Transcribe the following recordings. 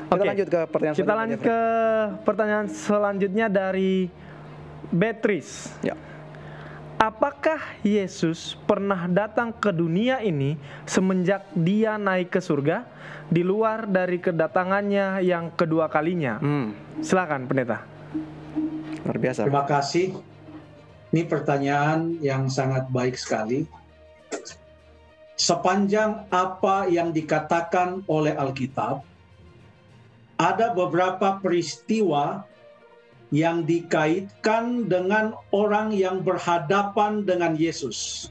Kita lanjut ke pertanyaan Kita lanjut ke pertanyaan selanjutnya dari Beatrice. Ya. Apakah Yesus pernah datang ke dunia ini semenjak dia naik ke surga, di luar dari kedatangannya yang kedua kalinya? Silakan, pendeta. Luar biasa. Terima kasih. Ini pertanyaan yang sangat baik sekali. Sepanjang apa yang dikatakan oleh Alkitab, ada beberapa peristiwa yang dikaitkan dengan orang yang berhadapan dengan Yesus.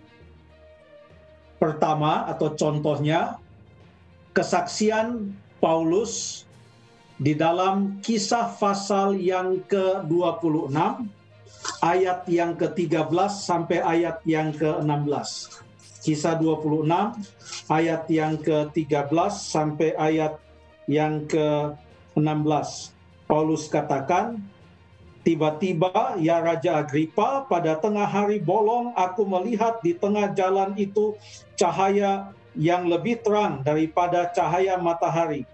Pertama atau contohnya, kesaksian Paulus di dalam Kisah pasal yang ke-26, ayat yang ke-13 sampai ayat yang ke-16. Kisah 26, ayat yang ke-13 sampai ayat yang ke-16. Paulus katakan, tiba-tiba, ya Raja Agripa, pada tengah hari bolong aku melihat di tengah jalan itu cahaya yang lebih terang daripada cahaya matahari.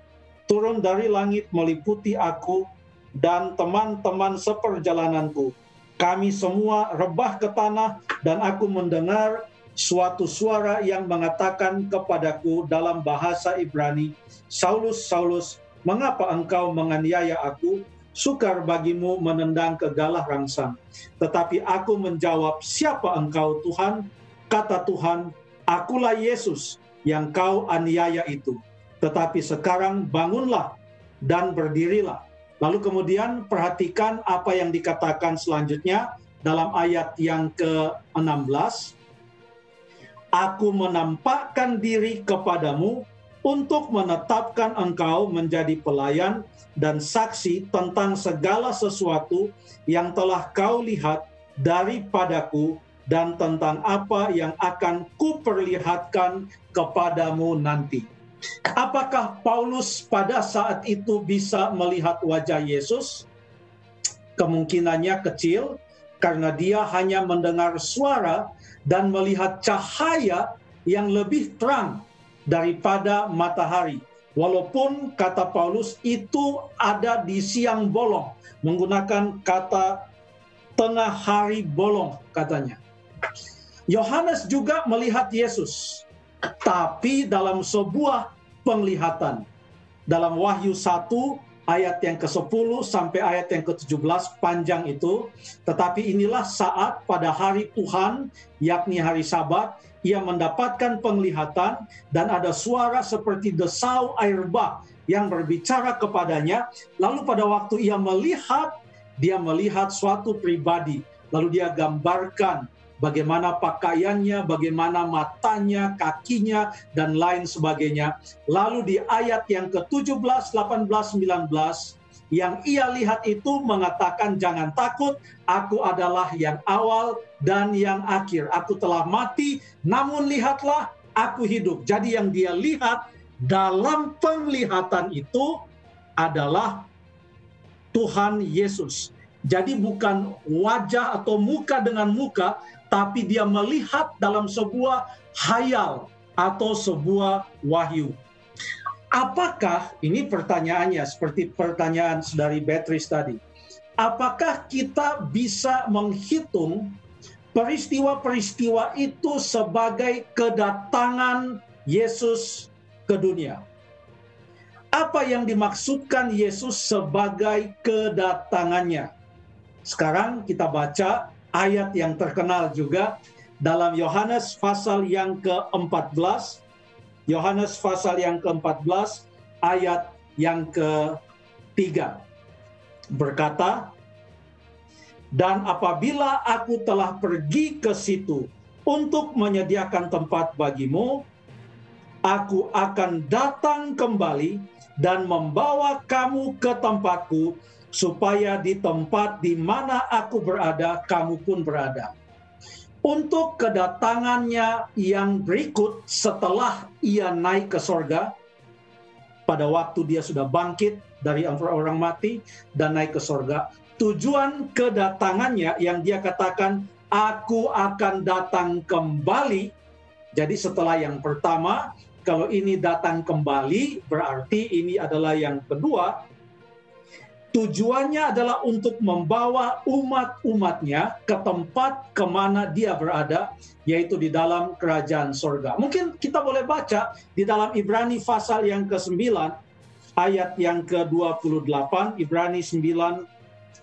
Turun dari langit meliputi aku dan teman-teman seperjalananku. Kami semua rebah ke tanah dan aku mendengar suatu suara yang mengatakan kepadaku dalam bahasa Ibrani, Saulus, Saulus, mengapa engkau menganiaya aku? Sukar bagimu menendang ke galah rangsang. Tetapi aku menjawab, siapa engkau Tuhan? Kata Tuhan, akulah Yesus yang kau aniaya itu. Tetapi sekarang bangunlah dan berdirilah. Lalu kemudian perhatikan apa yang dikatakan selanjutnya dalam ayat yang ke-16. Aku menampakkan diri kepadamu untuk menetapkan engkau menjadi pelayan dan saksi tentang segala sesuatu yang telah kau lihat daripadaku dan tentang apa yang akan kuperlihatkan kepadamu nanti. Apakah Paulus pada saat itu bisa melihat wajah Yesus? Kemungkinannya kecil, karena dia hanya mendengar suara dan melihat cahaya yang lebih terang daripada matahari. Walaupun kata Paulus itu ada di siang bolong, menggunakan kata tengah hari bolong katanya. Yohanes juga melihat Yesus, tapi dalam sebuah penglihatan. Dalam Wahyu 1 ayat yang ke-10 sampai ayat yang ke-17 panjang itu. Tetapi inilah saat pada hari Tuhan, yakni hari Sabat, ia mendapatkan penglihatan dan ada suara seperti desau air bah yang berbicara kepadanya. Lalu pada waktu ia melihat suatu pribadi. Lalu dia gambarkan bagaimana pakaiannya, bagaimana matanya, kakinya, dan lain sebagainya. Lalu di ayat yang ke-17, 18, 19, yang ia lihat itu mengatakan, jangan takut, aku adalah yang awal dan yang akhir. Aku telah mati, namun lihatlah, aku hidup. Jadi yang dia lihat dalam penglihatan itu adalah Tuhan Yesus. Jadi bukan wajah atau muka dengan muka, tapi dia melihat dalam sebuah hayal atau sebuah wahyu. Apakah, ini pertanyaannya seperti pertanyaan dari Beatrice tadi, apakah kita bisa menghitung peristiwa-peristiwa itu sebagai kedatangan Yesus ke dunia? Apa yang dimaksudkan Yesus sebagai kedatangannya? Sekarang kita baca ayat yang terkenal juga dalam Yohanes pasal yang ke-14. Yohanes pasal yang ke-14 ayat yang ke-3 berkata, dan apabila aku telah pergi ke situ untuk menyediakan tempat bagimu, aku akan datang kembali dan membawa kamu ke tempatku, supaya di tempat di mana aku berada, kamu pun berada. Untuk kedatangannya yang berikut setelah ia naik ke sorga, pada waktu dia sudah bangkit dari orang mati dan naik ke sorga, tujuan kedatangannya yang dia katakan, aku akan datang kembali. Jadi setelah yang pertama, Kalau ini datang kembali, berarti ini adalah yang kedua. Tujuannya adalah untuk membawa umat-umatnya ke tempat kemana dia berada, yaitu di dalam kerajaan sorga. Mungkin kita boleh baca di dalam Ibrani pasal yang ke-9, ayat yang ke-28, Ibrani 9,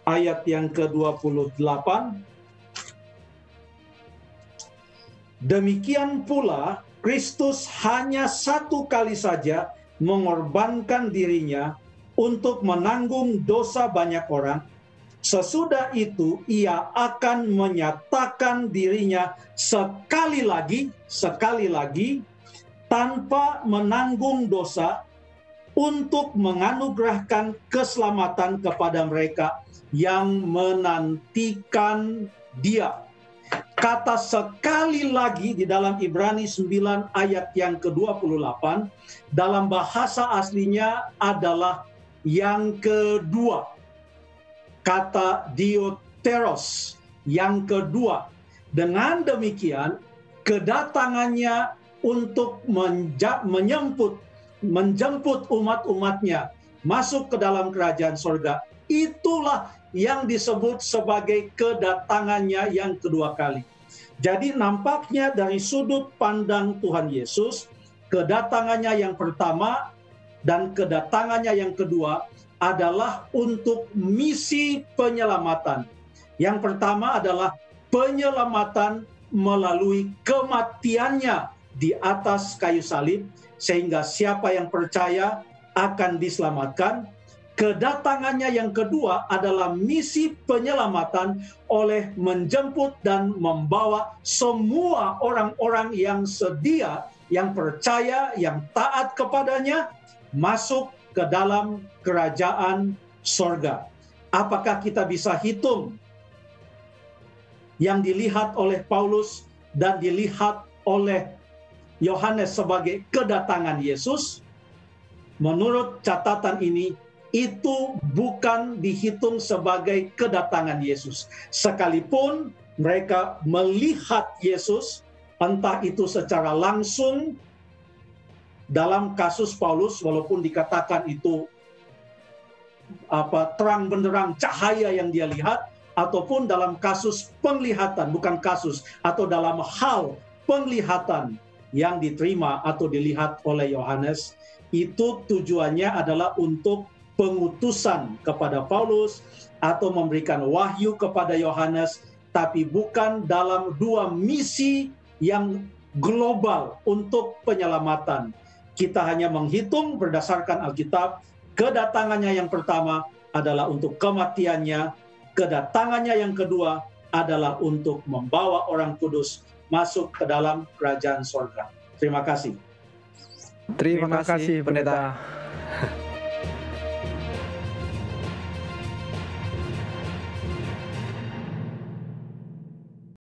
ayat yang ke-28. Demikian pula, Kristus hanya satu kali saja mengorbankan dirinya untuk menanggung dosa banyak orang. Sesudah itu ia akan menyatakan dirinya sekali lagi tanpa menanggung dosa untuk menganugerahkan keselamatan kepada mereka yang menantikan Dia. Kata sekali lagi di dalam Ibrani 9 ayat yang ke-28 dalam bahasa aslinya adalah yang kedua. Kata dioteros, yang kedua. Dengan demikian, kedatangannya untuk menjemput umat-umatnya masuk ke dalam kerajaan sorga, itulah yang disebut sebagai kedatangannya yang kedua kali. Jadi nampaknya dari sudut pandang Tuhan Yesus, kedatangannya yang pertama dan kedatangannya yang kedua adalah untuk misi penyelamatan. Yang pertama adalah penyelamatan melalui kematiannya di atas kayu salib, sehingga siapa yang percaya akan diselamatkan. Kedatangannya yang kedua adalah misi penyelamatan oleh menjemput dan membawa semua orang-orang yang sedia, yang percaya, yang taat kepadanya, masuk ke dalam kerajaan sorga. Apakah kita bisa hitung yang dilihat oleh Paulus dan dilihat oleh Yohanes sebagai kedatangan Yesus? Menurut catatan ini, itu bukan dihitung sebagai kedatangan Yesus. Sekalipun mereka melihat Yesus, entah itu secara langsung dalam kasus Paulus, walaupun dikatakan itu terang benderang cahaya yang dia lihat, ataupun dalam kasus penglihatan, bukan kasus, atau dalam hal penglihatan yang diterima atau dilihat oleh Yohanes, itu tujuannya adalah untuk pengutusan kepada Paulus atau memberikan wahyu kepada Yohanes, tapi bukan dalam dua misi yang global untuk penyelamatan. Kita hanya menghitung berdasarkan Alkitab, kedatangannya yang pertama adalah untuk kematiannya, kedatangannya yang kedua adalah untuk membawa orang kudus masuk ke dalam kerajaan sorga. Terima kasih. Terima kasih, Pendeta.